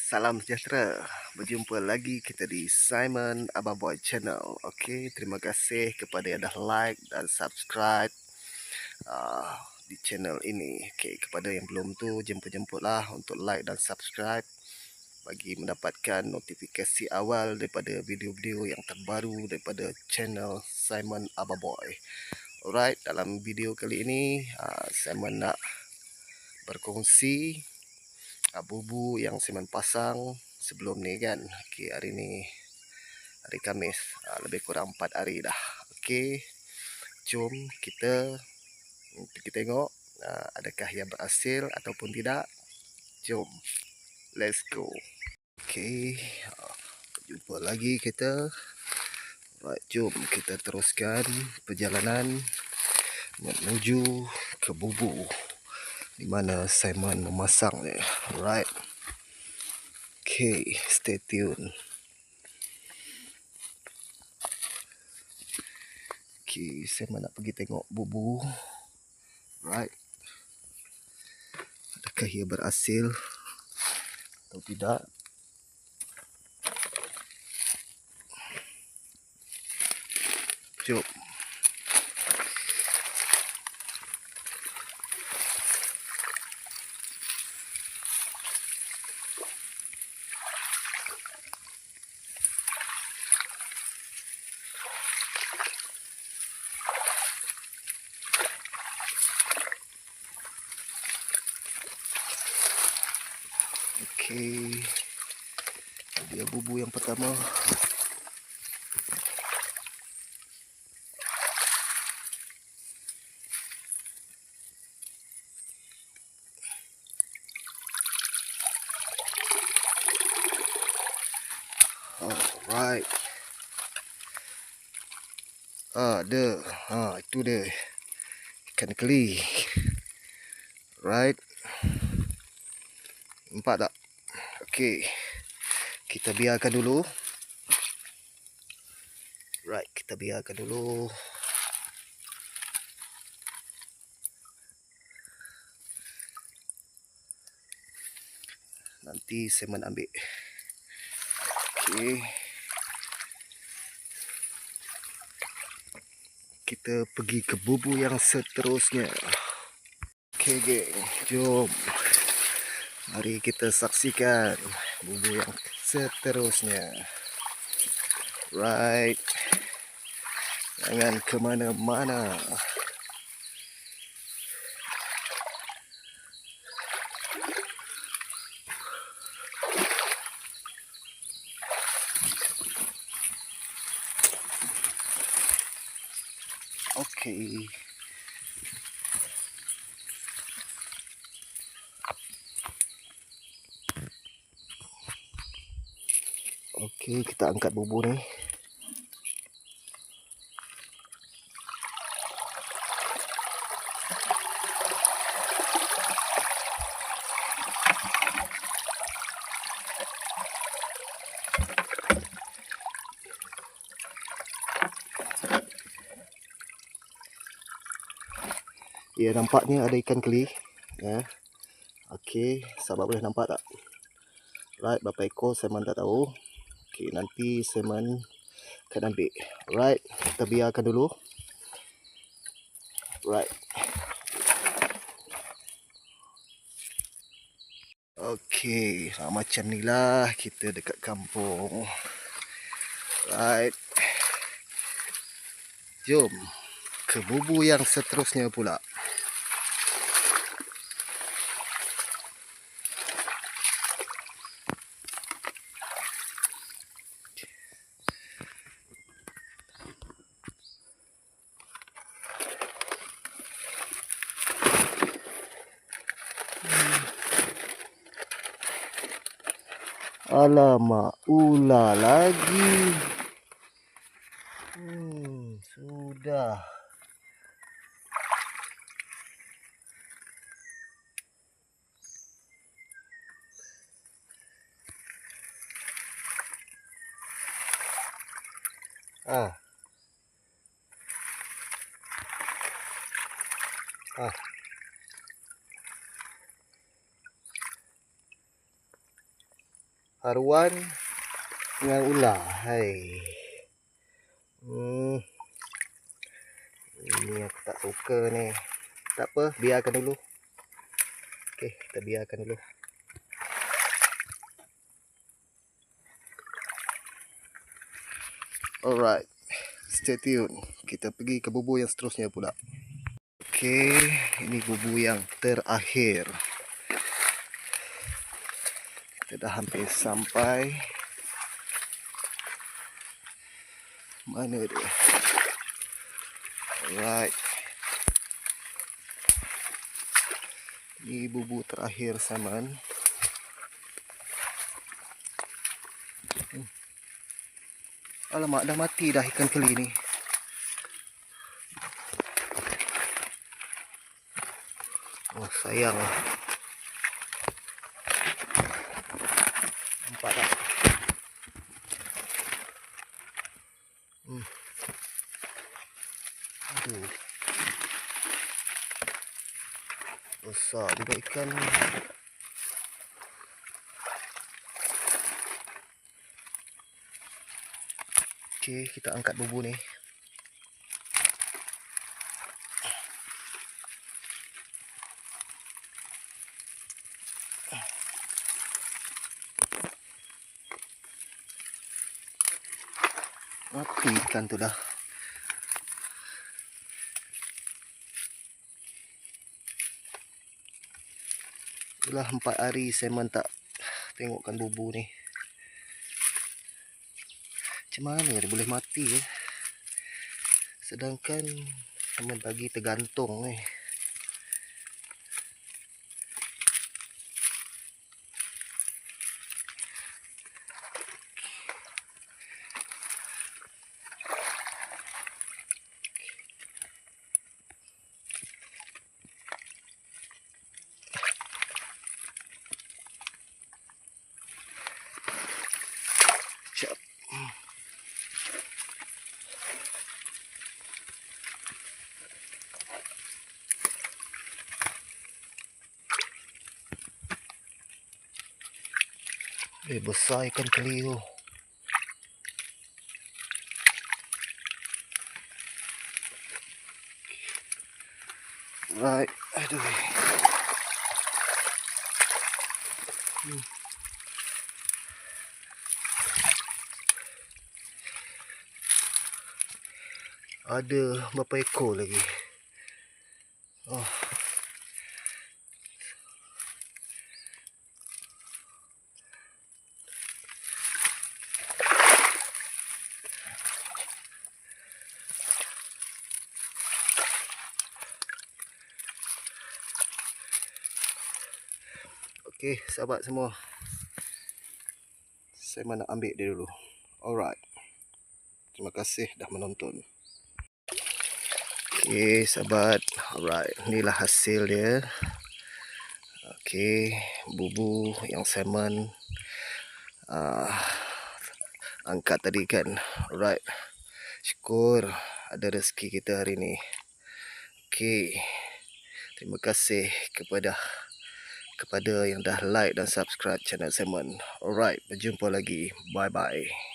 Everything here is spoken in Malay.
Salam sejahtera. Berjumpa lagi kita di Simon Ababoy Channel. Okey, terima kasih kepada yang dah like dan subscribe di channel ini. Okey, kepada yang belum tu jemput-jemputlah untuk like dan subscribe bagi mendapatkan notifikasi awal daripada video-video yang terbaru daripada channel Simon Ababoy. Alright, dalam video kali ini Simon nak berkongsi bubu yang Simon pasang sebelum ni kan. Okey, hari ni hari Khamis, lebih kurang 4 hari dah. Okey, jom kita tengok adakah ia berhasil ataupun tidak. Jom, let's go. Okey, jumpa lagi kita. Right, jom kita teruskan perjalanan menuju ke bubu di mana Simon memasangnya. Right. Okay, stay tune. Okay, Simon nak pergi tengok bubu. Right. Adakah ia berhasil atau tidak? Jom. Okey, dia bubu yang pertama. Alright. Itu dia ikan keli. Right. Nampak tak? Okey, kita biarkan dulu. Right, kita biarkan dulu. Nanti Simon ambil. Okey. Kita pergi ke bubu yang seterusnya. Okey, geng. Jom. Mari kita saksikan bubu yang seterusnya. Right. Jangan ke mana-mana. Okey. Okey, kita angkat bubu ni. Ya, nampaknya ada ikan keli. Ya. Okey, sahabat boleh nampak tak? Right, berapa ekor Simon tak tahu. Okey, nanti Simon akan ambil. Right, kita biarkan dulu. Right. Okey, macam ni lah kita dekat kampung. Right. Jom ke bubu yang seterusnya pula. Alamak, ular lagi. Sudah. Ah. haruan dengan ular. Hai. Ini aku tak suka ni. Tak apa, biarkan dulu. Okey, kita biarkan dulu. Alright, stay tune. Kita pergi ke bubur yang seterusnya pula. Okey, ini bubur yang terakhir. Kita dah hampir sampai. Mana dia? Alright. Ini bubur terakhir Simon. Alamak, dah mati dah ikan keli ni. Oh, sayang. Nampak tak? Aduh. Besar juga ikan ni. Okey, kita angkat bubur ni. Mati ikan tu dah. Itulah 4 hari Simon tak tengokkan bubur ni. Macam mana dia boleh mati ya? Sedangkan Simon bagi tergantung ni. Siap. Besar ikan keli tu. Right, aduh. Ada berapa ekor lagi? Oh. Okey, sahabat semua. Saya nak ambil dia dulu. Alright. Terima kasih dah menonton. Okey, sahabat. Alright, inilah hasil dia. Okey, bubur yang Simon angkat tadi kan. Alright. Syukur ada rezeki kita hari ni. Okey. Terima kasih kepada yang dah like dan subscribe channel Simon. Alright, berjumpa lagi. Bye bye.